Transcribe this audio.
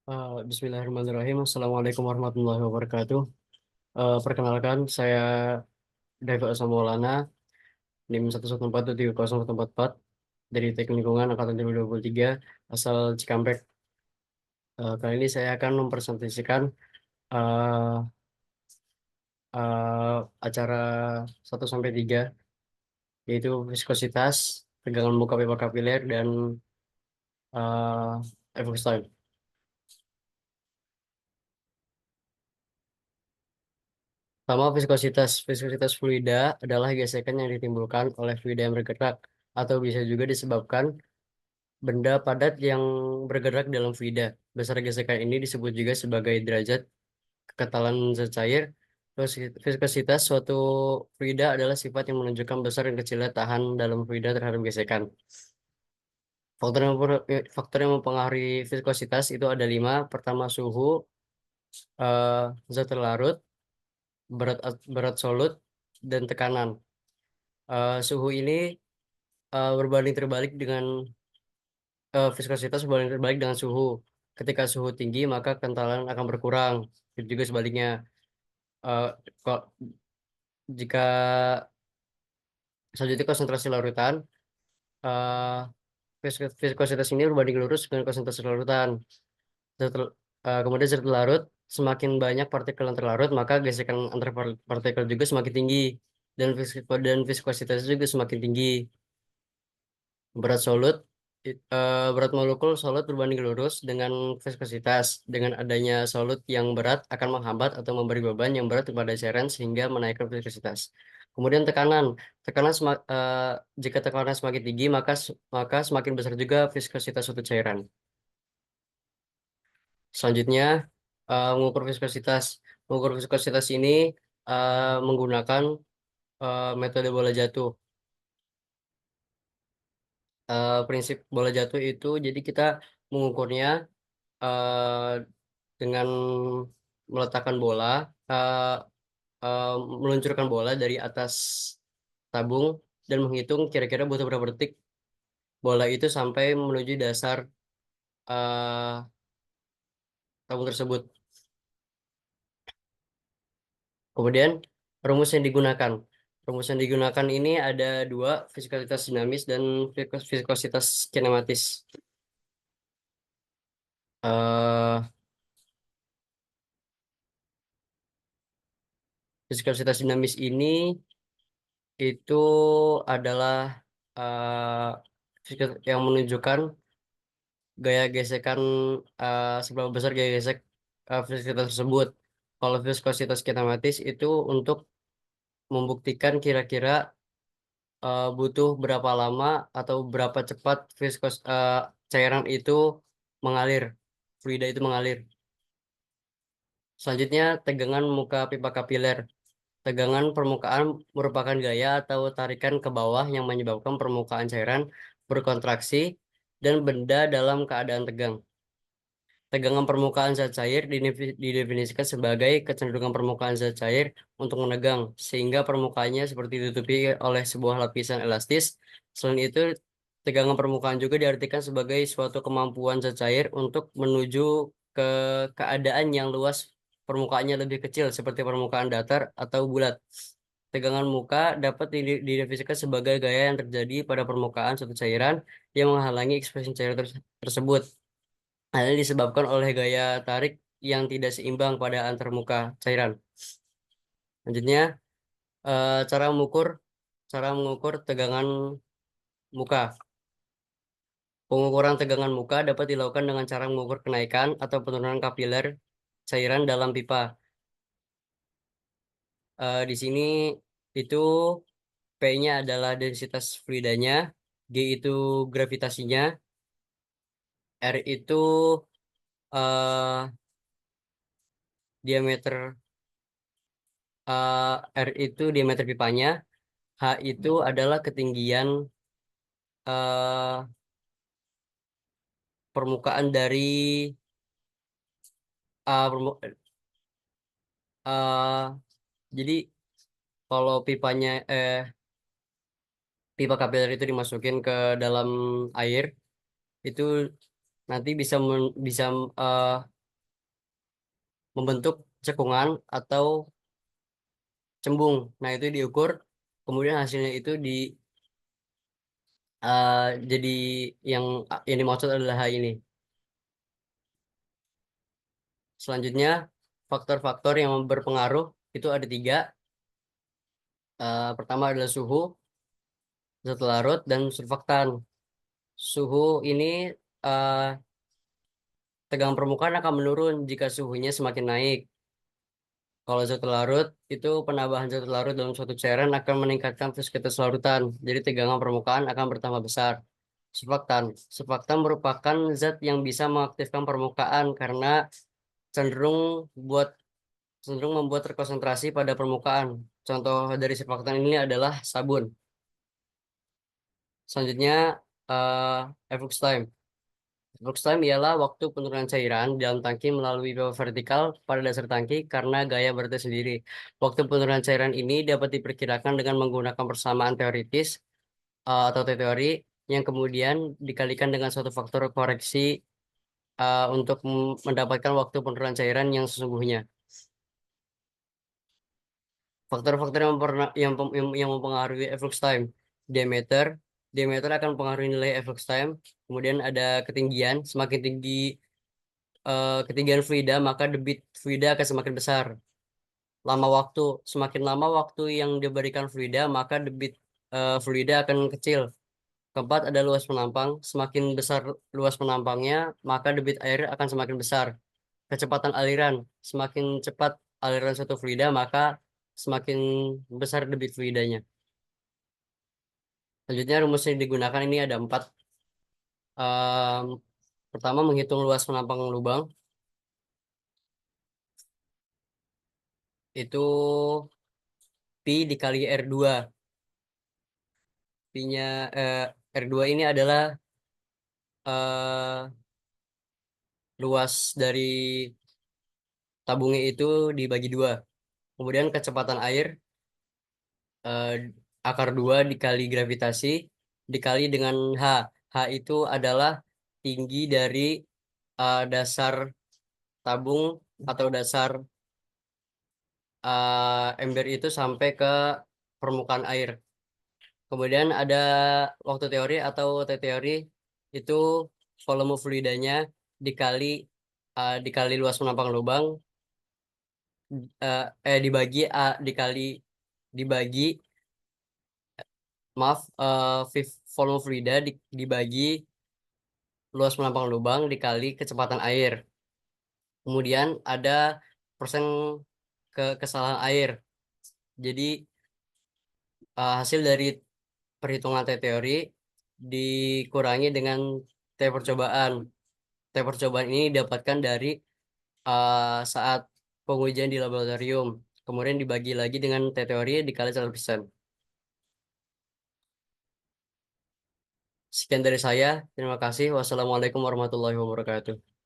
Bismillahirrahmanirrahim. Assalamualaikum warahmatullahi wabarakatuh. Perkenalkan, saya David Osam Maulana, NIM 114730144 dari Teknik Lingkungan Angkatan 2023, asal Cikampek. Kali ini saya akan mempresentasikan uh, acara 1 sampai 3, yaitu viskositas, tegangan muka pipa kapiler, dan efek time. Pertama, viskositas. Viskositas fluida adalah gesekan yang ditimbulkan oleh fluida yang bergerak, atau bisa juga disebabkan benda padat yang bergerak dalam fluida. Besar gesekan ini disebut juga sebagai derajat kekentalan zat cair. Viskositas suatu fluida adalah sifat yang menunjukkan besar dan kecilnya tahan dalam fluida terhadap gesekan. Faktor yang mempengaruhi viskositas itu ada 5. Pertama, suhu, eh, zat terlarut, berat berat solut, dan tekanan. Suhu ini berbanding terbalik dengan viskositas berbanding terbalik dengan suhu. Ketika suhu tinggi, maka kentalan akan berkurang. Itu juga sebaliknya. Eh, kok jika selanjutnya konsentrasi larutan, eh, viskositas ini berbanding lurus dengan konsentrasi larutan. Kemudian zat larut, semakin banyak partikel yang terlarut, maka gesekan antar partikel juga semakin tinggi, dan viskositas juga semakin tinggi. Berat solut, berat molekul solut berbanding lurus dengan viskositas. Dengan adanya solut yang berat akan menghambat atau memberi beban yang berat kepada cairan sehingga menaikkan viskositas. Kemudian tekanan, jika tekanan semakin tinggi, maka semakin besar juga viskositas suatu cairan. Selanjutnya, mengukur viskositas ini menggunakan metode bola jatuh. Prinsip bola jatuh itu, jadi kita mengukurnya eh, dengan meletakkan bola, eh, eh, meluncurkan bola dari atas tabung dan menghitung kira-kira butuh berapa detik bola itu sampai menuju dasar eh, tabung tersebut. Kemudian rumus yang digunakan ini ada 2, viskositas dinamis dan viskositas kinematis. Eh, Viskositas dinamis ini itu adalah yang menunjukkan gaya gesekan, seberapa besar gaya gesek viskositas tersebut. Kalau viskositas kinematis itu untuk membuktikan kira-kira butuh berapa lama atau berapa cepat cairan itu mengalir, fluida itu mengalir. Selanjutnya, tegangan muka pipa kapiler. Tegangan permukaan merupakan gaya atau tarikan ke bawah yang menyebabkan permukaan cairan berkontraksi dan benda dalam keadaan tegang. Tegangan permukaan zat cair didefinisikan sebagai kecenderungan permukaan zat cair untuk menegang, sehingga permukaannya seperti ditutupi oleh sebuah lapisan elastis. Selain itu, tegangan permukaan juga diartikan sebagai suatu kemampuan zat cair untuk menuju ke keadaan yang luas permukaannya lebih kecil, seperti permukaan datar atau bulat. Tegangan muka dapat didefinisikan sebagai gaya yang terjadi pada permukaan suatu cairan yang menghalangi ekspresi cair tersebut. Hal ini disebabkan oleh gaya tarik yang tidak seimbang pada antar muka cairan. Selanjutnya, eh, cara mengukur cara mengukur tegangan muka. Pengukuran tegangan muka dapat dilakukan dengan cara mengukur kenaikan atau penurunan kapiler cairan dalam pipa. Di sini itu P-nya adalah densitas fluidanya, G itu gravitasinya, R itu eh, diameter R itu diameter pipanya, H itu adalah ketinggian eh, permukaan dari eh, permu- eh, jadi kalau pipa kapiler itu dimasukin ke dalam air, itu nanti bisa membentuk cekungan atau cembung. Nah, itu diukur, kemudian hasilnya itu eh, jadi yang yang dimaksud adalah H ini. Selanjutnya, faktor-faktor yang berpengaruh itu ada tiga. Pertama adalah suhu, zat larut, dan surfaktan. Suhu ini eh, tegangan permukaan akan menurun jika suhunya semakin naik. Kalau zat larut, itu penambahan zat larut dalam suatu cairan akan meningkatkan viskositas larutan. Jadi tegangan permukaan akan bertambah besar. Surfaktan. Surfaktan merupakan zat yang bisa mengaktifkan permukaan karena cenderung buat cenderung membuat terkonsentrasi pada permukaan. Contoh dari surfaktan ini adalah sabun. Selanjutnya, efflux time. Efflux time ialah waktu penurunan cairan di dalam tangki melalui pipa vertikal pada dasar tangki karena gaya berarti sendiri. Waktu penurunan cairan ini dapat diperkirakan dengan menggunakan persamaan teoritis atau teori yang kemudian dikalikan dengan suatu faktor koreksi untuk mendapatkan waktu penurunan cairan yang sesungguhnya. Faktor-faktor yang mempengaruhi efflux time, diameter, diameter akan mempengaruhi nilai efflux time. Kemudian ada ketinggian, semakin tinggi ketinggian fluida maka debit fluida akan semakin besar. Lama waktu, semakin lama waktu yang diberikan fluida maka debit fluida akan kecil. Keempat ada luas penampang, semakin besar luas penampangnya maka debit air akan semakin besar. Kecepatan aliran, semakin cepat aliran suatu fluida maka semakin besar debit fluidanya. Selanjutnya rumus yang digunakan ini ada empat. Em, Pertama menghitung luas penampang lubang, itu pi dikali R2. Pi-nya R2 ini adalah eh, luas dari tabungnya itu dibagi dua. Kemudian kecepatan air eh, akar 2 dikali gravitasi dikali dengan H. H itu adalah tinggi dari dasar tabung atau dasar ember itu sampai ke permukaan air. Kemudian ada waktu teori atau T teori itu volume fluidanya dikali dikali luas penampang lubang dibagi dibagi maaf volume fluida dibagi luas penampang lubang dikali kecepatan air. Kemudian ada persen kesalahan air. Jadi hasil dari perhitungan T teori dikurangi dengan T percobaan. T percobaan ini didapatkan dari saat pengujian di laboratorium. Kemudian dibagi lagi dengan T teori dikali 100%. Sekian dari saya. Terima kasih. Wassalamualaikum warahmatullahi wabarakatuh.